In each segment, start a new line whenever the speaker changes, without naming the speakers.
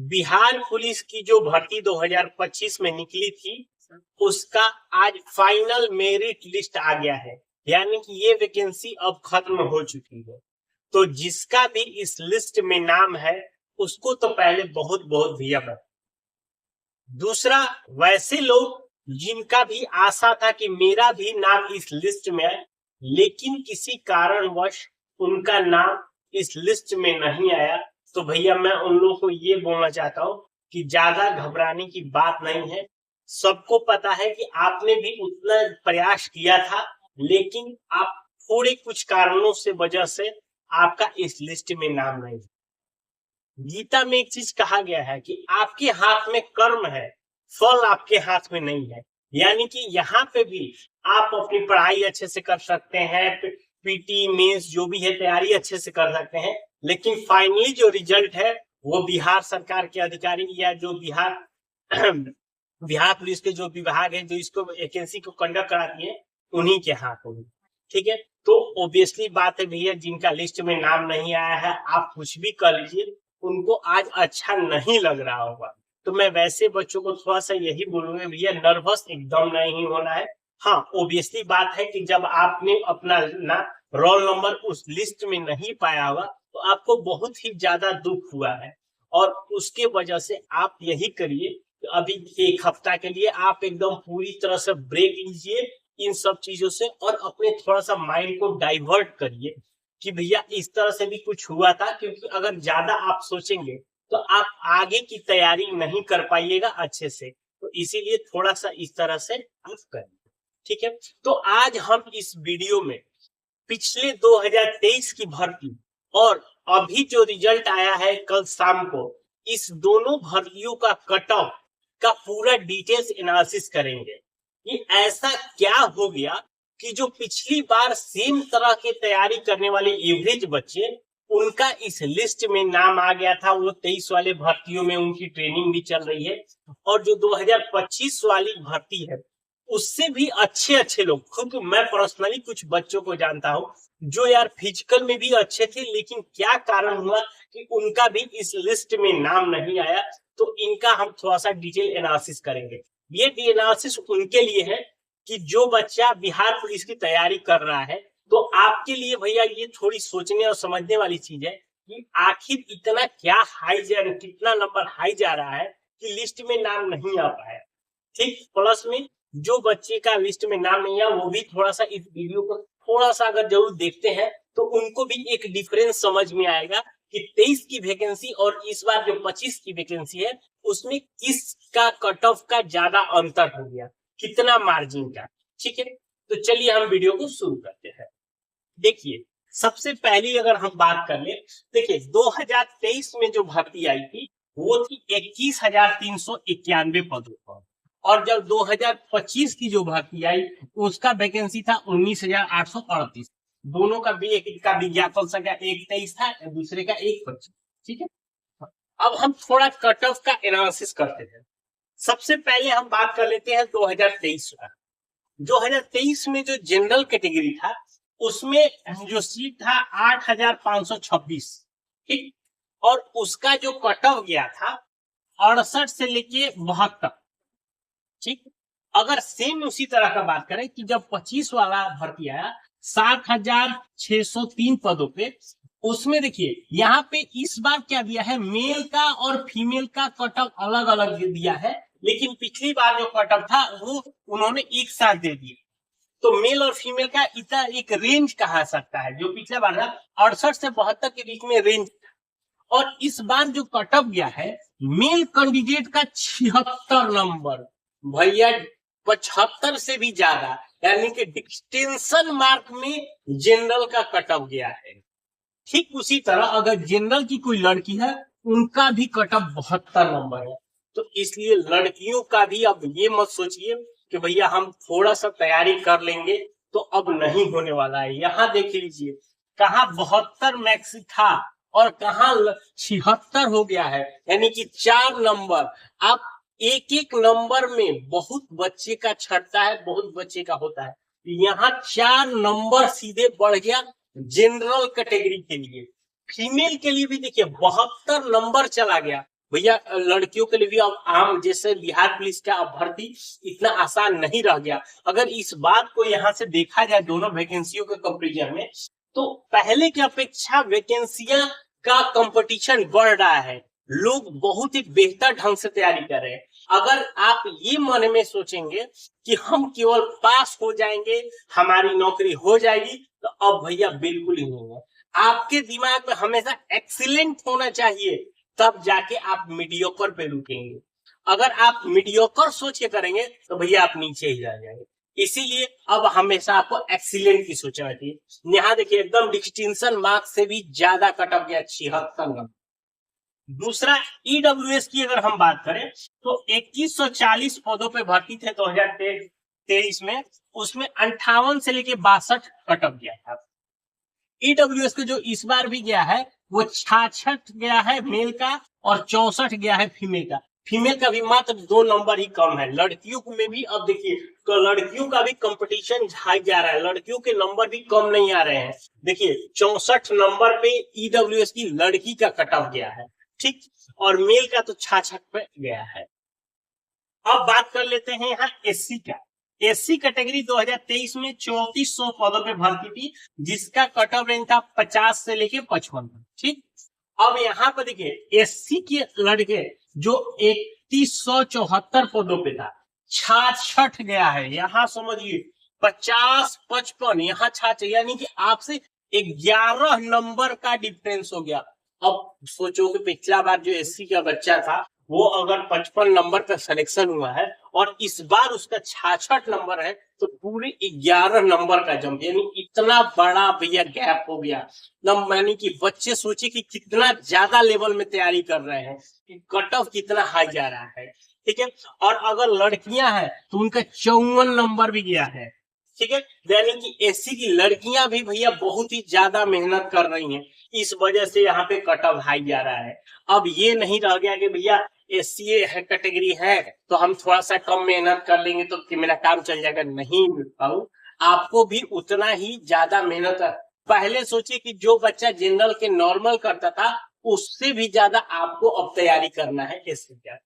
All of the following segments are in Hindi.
बिहार पुलिस की जो भर्ती 2025 में निकली थी उसका आज फाइनल मेरिट लिस्ट आ गया है, यानी कि ये वैकेंसी अब खत्म हो चुकी है। तो जिसका भी इस लिस्ट में नाम है उसको तो पहले बहुत बहुत भैया बधाई। दूसरा, वैसे लोग जिनका भी आशा था कि मेरा भी नाम इस लिस्ट में आए, लेकिन किसी कारणवश उनका नाम इस लिस्ट में नहीं आया, तो भैया मैं उन लोगों को ये बोलना चाहता हूँ कि ज्यादा घबराने की बात नहीं है। सबको पता है कि आपने भी उतना प्रयास किया था, लेकिन आप थोड़े कुछ कारणों से वजह से आपका इस लिस्ट में नाम नहीं। गीता में एक चीज कहा गया है कि आपके हाथ में कर्म है, फल आपके हाथ में नहीं है। यानी कि यहाँ पे भी आप अपनी पढ़ाई अच्छे से कर सकते हैं, पीटी मेंस जो भी है तैयारी अच्छे से कर सकते हैं, लेकिन फाइनली जो रिजल्ट है वो बिहार सरकार के अधिकारी या जो बिहार पुलिस के जो विभाग है जो इसको वैकेंसी को कंडक्ट कराती है उन्हीं के हाथ में। ठीक है, तो ऑब्वियसली बात है भैया, जिनका लिस्ट में नाम नहीं आया है आप कुछ भी कर लीजिए, उनको आज अच्छा नहीं लग रहा होगा। तो मैं वैसे बच्चों को थोड़ा सा यही बोलूंगा भैया, नर्वस एकदम नहीं होना है। हाँ, ऑब्वियसली बात है कि जब आपने अपना रोल नंबर उस लिस्ट में नहीं पाया होगा तो आपको बहुत ही ज्यादा दुख हुआ है, और उसके वजह से आप यही करिए, अभी एक हफ्ता के लिए आप एकदम पूरी तरह से ब्रेक लीजिए इन सब चीजों से, और अपने थोड़ा सा माइंड को डाइवर्ट करिए कि भैया इस तरह से भी कुछ हुआ था। क्योंकि अगर ज्यादा आप सोचेंगे तो आप आगे की तैयारी नहीं कर पाइएगा अच्छे से, तो इसीलिए थोड़ा सा इस तरह से आप करिए। ठीक है, तो आज हम इस वीडियो में पिछले 2023 की भर्ती और अभी जो रिजल्ट आया है कल शाम को, इस दोनों भर्तियों का कट ऑफ का पूरा डिटेल्स एनालिसिस करेंगे कि ऐसा क्या हो गया कि जो पिछली बार सेम तरह के तैयारी करने वाले एवरेज बच्चे उनका इस लिस्ट में नाम आ गया था। वो 23 वाले भर्तियों में उनकी ट्रेनिंग भी चल रही है, और जो 2025 वाली भर्ती है उससे भी अच्छे अच्छे लोग, खुद मैं पर्सनली कुछ बच्चों को जानता हूँ जो यार फिजिकल में भी अच्छे थे, लेकिन क्या कारण हुआ कि उनका भी इस लिस्ट में नाम नहीं आया। तो इनका हम थोड़ा सा डिटेल एनालिसिस करेंगे। ये एनालिसिस उनके लिए है कि जो बच्चा बिहार पुलिस की तैयारी कर रहा है, तो आपके लिए भैया ये थोड़ी सोचने और समझने वाली चीज है कि आखिर इतना क्या हाई कितना नंबर हाई जा रहा है कि लिस्ट में नाम नहीं आ पाया। ठीक, प्लस में जो बच्चे का लिस्ट में नाम नहीं आया वो भी थोड़ा सा इस वीडियो को थोड़ा सा अगर जरूर देखते हैं तो उनको भी एक डिफरेंस समझ में आएगा कि 23 की वैकेंसी और इस बार जो 25 की वैकेंसी है उसमें किसका कट ऑफ का ज्यादा अंतर हो गया, कितना मार्जिन का। ठीक है, तो चलिए हम वीडियो को शुरू करते हैं। देखिए, सबसे पहली अगर हम बात कर ले, देखिए 2023 में जो भर्ती आई थी वो थी 21,391 पदों पर, और जब 2025 की जो भर्ती आई उसका वैकेंसी था 19,838। दोनों का भी एक का विज्ञापन संख्या एक 23 था, दूसरे का 125। ठीक है, अब हम थोड़ा कट ऑफ का एनालिसिस करते हैं। सबसे पहले हम बात कर लेते हैं 2023 का। 2023 में जो जनरल कैटेगरी था उसमें जो सीट था 8,526। ठीक, और उसका जो कट ऑफ गया था 68 से लेके 72। ठीक, अगर सेम उसी तरह का बात करें कि जब 25 वाला भर्ती आया 7,603 पदों पे, उसमें देखिए यहाँ पे इस बार क्या दिया है, मेल का और फीमेल का कट ऑफ अलग अलग दिया है, लेकिन पिछली बार जो कट ऑफ था वो उन्होंने एक साथ दे दिया। तो मेल और फीमेल का इतना एक रेंज कहा सकता है, जो पिछले बार 68 से 72 के बीच में रेंज, और इस बार जो कट ऑफ गया है मेल कैंडिडेट का 76 नंबर, भैया 75 से भी ज्यादा, यानी कि डिस्टिंक्शन मार्क में जनरल का कट ऑफ गया है। ठीक उसी तरह अगर जनरल की कोई लड़की है उनका भी कट ऑफ 72 नंबर है। तो इसलिए लड़कियों का भी अब ये मत सोचिए कि भैया हम थोड़ा सा तैयारी कर लेंगे तो अब नहीं होने वाला है। यहाँ देख लीजिए कहाँ 72 मैक्स था और कहाँ 76 हो गया है, यानी कि 4 नंबर। आप एक एक नंबर में बहुत बच्चे का छटता है, बहुत बच्चे का होता है, यहाँ 4 नंबर सीधे बढ़ गया जनरल कैटेगरी के लिए। फीमेल के लिए भी देखिए 72 नंबर चला गया, भैया लड़कियों के लिए भी अब आम जैसे बिहार पुलिस का अब भर्ती इतना आसान नहीं रह गया। अगर इस बात को यहाँ से देखा जाए दोनों वैकेंसियों के कंपेरिजन में, तो पहले की अपेक्षा वैकेंसियां का कंपटीशन बढ़ रहा है, लोग बहुत ही बेहतर ढंग से तैयारी कर रहे हैं। अगर आप ये मन में सोचेंगे कि हम केवल पास हो जाएंगे हमारी नौकरी हो जाएगी, तो अब भैया बिल्कुल ही नहीं है। आपके दिमाग में हमेशा एक्सीलेंट होना चाहिए, तब जाके आप मीडियोकर पे रुकेंगे। अगर आप मीडियोकर सोच के करेंगे तो भैया आप नीचे ही रह जाएंगे। इसीलिए अब हमेशा आपको एक्सीलेंट की सोचना चाहिए। यहाँ देखिए एकदम डिस्टिंक्शन मार्क्स से भी ज्यादा कट ऑफ गया 76 नंबर। दूसरा ईडब्ल्यूएस की अगर हम बात करें तो 2140 पदों पे भर्ती थे 2023 में, उसमें 58 से लेके 62 कट ऑफ गया था। ईडब्ल्यूएस का जो इस बार भी गया है वो 66 गया है मेल का और 64 गया है फीमेल का। फीमेल का भी मात्र 2 नंबर ही कम है। लड़कियों में भी अब देखिए तो लड़कियों का भी कंपटीशन हाई जा रहा है, लड़कियों के नंबर भी कम नहीं आ रहे हैं। देखिए 64 नंबर पे ईडब्ल्यूएस की लड़की का कट ऑफ गया है, ठीक, और मेल का तो 66 पे गया है। अब बात कर लेते हैं यहाँ एससी का। एससी कैटेगरी 2023 में 3400 पदों पे भर्ती थी, जिसका कट ऑफ रेंज था 50 से लेके 55, ठीक। अब यहाँ पर देखिए एससी के लड़के जो 3174 पदों पे था 66 गया है। यहाँ समझिए 50 55 यहाँ 66, यानी कि आपसे 11 नंबर का डिफरेंस हो गया। अब सोचो कि पिछला बार जो एससी का बच्चा था वो अगर 55 नंबर का सिलेक्शन हुआ है और इस बार उसका 66 नंबर है, तो पूरे 11 नंबर का जंप, यानी इतना बड़ा भैया गैप हो गया। यानी कि बच्चे सोचे कि कितना ज्यादा लेवल में तैयारी कर रहे हैं, कि कट ऑफ कितना हाई जा रहा है, ठीक है। और अगर लड़कियां हैं तो उनका 54 नंबर भी गया है, ठीक है। यानी कि एससी की लड़कियां भी भैया बहुत ही ज्यादा मेहनत कर रही हैं, इस वजह से यहाँ पे कट ऑफ हाई जा रहा है। अब ये नहीं रह गया कि भैया एससी है कैटेगरी है तो हम थोड़ा सा कम मेहनत कर लेंगे तो कि मेरा काम चल जाएगा, नहीं पाऊ, आपको भी उतना ही ज्यादा मेहनत। पहले सोचिए कि जो बच्चा जनरल के नॉर्मल करता था उससे भी ज्यादा आपको अब तैयारी करना है एससी का।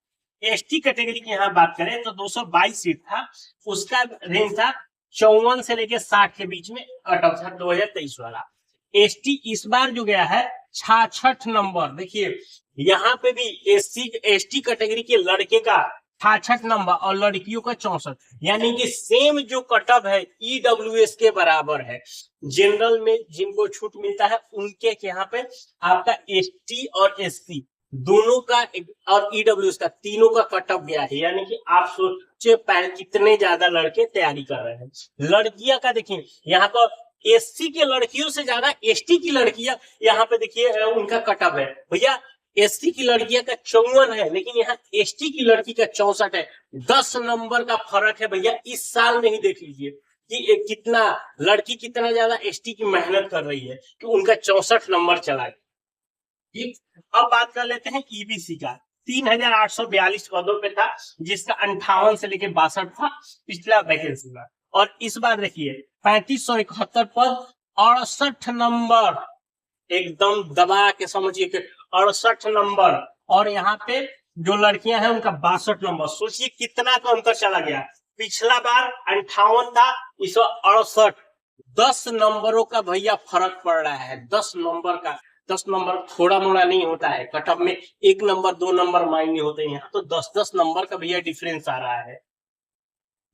एसटी कैटेगरी की यहाँ बात करें तो 222 सीट था, उसका रेंज था 54 से लेके 60 के बीच में कट ऑफ था 2023 वाला। एसटी इस बार जो गया है 66 नंबर। देखिए यहाँ पे भी एसटी कैटेगरी के लड़के का 66 नंबर और लड़कियों का 64, यानी कि सेम जो कट ऑफ है ईडब्ल्यूएस के बराबर है। जनरल में जिनको छूट मिलता है उनके यहाँ पे आपका एसटी और एससी दोनों का और ईडब्ल्यूएस का तीनों का कट ऑफ गया है, यानी कि आप सोचे कितने ज्यादा लड़के तैयारी कर रहे हैं। लड़कियां का देखिए यहाँ पर एससी के लड़कियों से ज्यादा एसटी की लड़कियां यहाँ पे देखिए उनका कट ऑफ है। भैया एससी की लड़कियां का 54 है, लेकिन यहाँ एसटी की लड़की का 64 है। 10 नंबर का फर्क है भैया। इस साल में ही देख लीजिए कि कितना लड़की कितना ज्यादा एसटी की मेहनत कर रही है कि उनका 64 नंबर चला गया, ठीक। अब बात कर लेते हैं ईबीसी का। 3842 पदों पे था, जिसका 58 से लेके 62 था पिछला वैकेंसी में। और इस बार देखिए 3571 पद, 68 नंबर, एकदम दबा के समझिए कि 68 नंबर। और यहाँ पे जो लड़कियां हैं उनका 62 नंबर। सोचिए कितना का अंतर चला गया। पिछला बार 58 था, इस बार 68। 10 नंबरों का भैया फर्क पड़ रहा है। 10 नंबर का, 10 नंबर थोड़ा मोड़ा नहीं होता है। कट ऑफ में 1 नंबर 2 नंबर मायने होते हैं, यहाँ तो 10-10 नंबर का भैया डिफरेंस आ रहा है।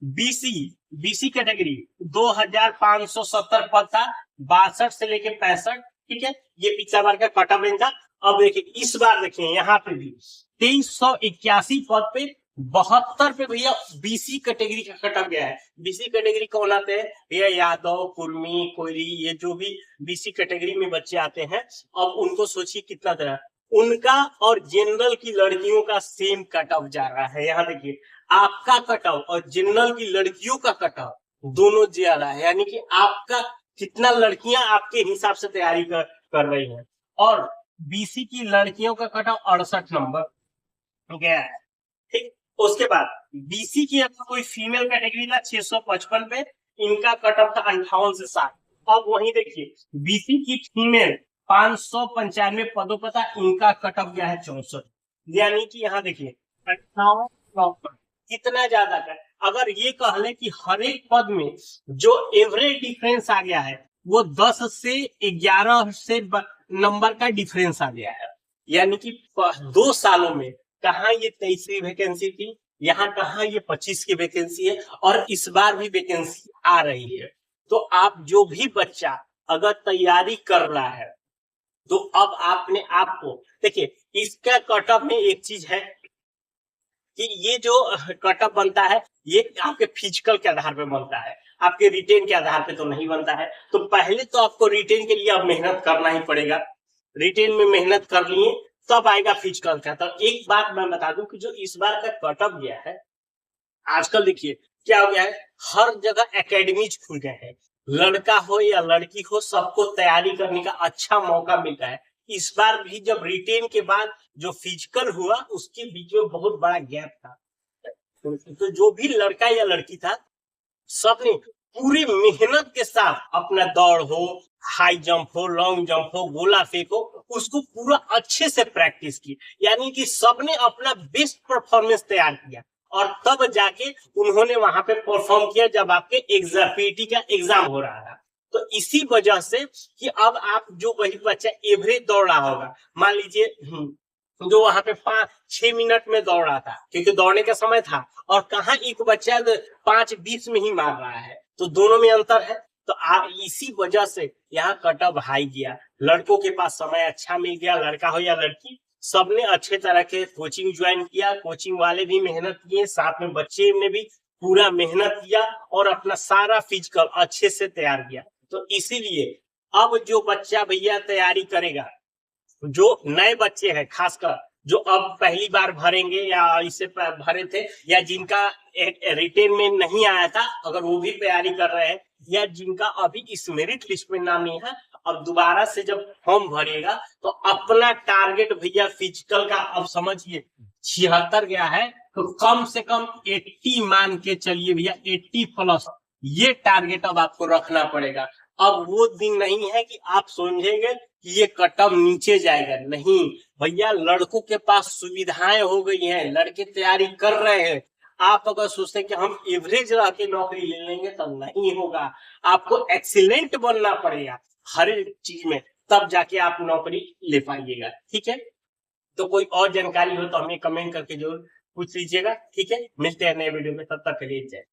बीसी कैटेगरी 2570 पद था, 62 से लेके 65, ठीक है। ये पिछला बार का कट ऑफ रेंज था। अब देखिए इस बार देखिए यहाँ पे भी 2381 पद पे 72 पे भैया बीसी कैटेगरी का कट ऑफ गया है। बीसी कैटेगरी कौन आते हैं भैया? यादव, कुर्मी, कोयरी, ये जो भी बीसी कैटेगरी में बच्चे आते हैं। अब उनको सोचिए कितना तरह उनका और जनरल की लड़कियों का सेम कट ऑफ जा रहा है। यहाँ देखिए आपका कट ऑफ और जनरल की लड़कियों का कट ऑफ दोनों ज्यादा है, यानी कि आपका कितना लड़कियां आपके हिसाब से तैयारी कर रही हैं। और बीसी की लड़कियों का कट ऑफ 68 नंबर गया है, ठीक। उसके बाद बीसी की अगर कोई फीमेल कैटेगरी था 655 पे, इनका कट ऑफ था 58 से 60। अब वहीं देखिए बीसी की फीमेल 595 पदों पर था, इनका कट ऑफ गया है 64। यानी कि यहाँ देखिए 58 कितना ज्यादा है। अगर ये कह ले कि हर एक पद में जो एवरेज डिफरेंस आ गया है वो 10 से 11 से नंबर का डिफरेंस आ गया है, यानी कि 2 सालों में कहा ये 23वीं वैकेंसी थी, यहाँ कहा ये 25 की वैकेंसी है, और इस बार भी वैकेंसी आ रही है। तो आप जो भी बच्चा अगर तैयारी कर रहा है तो अब आपने आपको देखिए, इसका कटअप में एक चीज है कि ये जो कटअप बनता है ये आपके फिजिकल के आधार पे बनता है, आपके रिटेन के आधार पे तो नहीं बनता है। तो पहले तो आपको रिटेन के लिए अब मेहनत करना ही पड़ेगा, रिटेन में मेहनत कर लिए तब आएगा फिजिकल का। तो एक बात मैं बता दूं कि जो इस बार का कटअप गया है, आजकल देखिए क्या हो गया है, हर जगह एकेडमीज खुल गए हैं, लड़का हो या लड़की हो सबको तैयारी करने का अच्छा मौका मिलता है। इस बार भी जब रिटेन के बाद जो फिजिकल हुआ उसके बीच में बहुत बड़ा गैप था, तो जो भी लड़का या लड़की था सबने पूरी मेहनत के साथ अपना दौड़ हो, हाई जंप हो, लॉन्ग जंप हो, गोला फेंक हो, उसको पूरा अच्छे से प्रैक्टिस की, यानी कि सबने अपना बेस्ट परफॉर्मेंस तैयार किया और तब जाके उन्होंने वहां पे परफॉर्म किया जब आपके एग्जाम पीटी का एग्जाम हो रहा था। तो इसी वजह से कि अब आप जो वही बच्चा एवरेज दौड़ रहा होगा, मान लीजिए जो वहां पे 5-6 मिनट में दौड़ रहा था क्योंकि दौड़ने का समय था, और कहा एक बच्चा 5:20 में ही मार रहा है, तो दोनों में अंतर है। तो आप इसी वजह से यहाँ कटअप हाई गया, लड़कों के पास समय अच्छा मिल गया, लड़का हो या लड़की सबने अच्छे तरह के कोचिंग ज्वाइन किया, कोचिंग वाले भी मेहनत किए, साथ में बच्चे ने भी पूरा मेहनत किया और अपना सारा फिजिकल अच्छे से तैयार किया। तो इसीलिए अब जो बच्चा भैया तैयारी करेगा, जो नए बच्चे हैं खासकर जो अब पहली बार भरेंगे या इससे भरे थे, या जिनका रिटेन में नहीं आया था अगर वो भी तैयारी कर रहे हैं, या जिनका अभी इस मेरिट लिस्ट में नाम नहीं है, अब दोबारा से जब फॉर्म भरेगा तो अपना टारगेट भैया फिजिकल का अब समझिए 76 गया है, तो कम से कम 80 मान के चलिए भैया, 80+ ये टारगेट अब आपको रखना पड़ेगा। अब वो दिन नहीं है कि आप समझेंगे कि ये कटअप नीचे जाएगा, नहीं भैया, लड़कों के पास सुविधाएं हो गई हैं, लड़के तैयारी कर रहे हैं। आप अगर सोचते हैं कि हम एवरेज रह के नौकरी ले लेंगे तो नहीं होगा, आपको एक्सीलेंट बनना पड़ेगा हर एक चीज में, तब जाके आप नौकरी ले पाइएगा। ठीक है, तो कोई और जानकारी हो तो हमें कमेंट करके जरूर पूछ लीजिएगा। ठीक है, मिलते हैं नए वीडियो में, तब तक के लिए जय।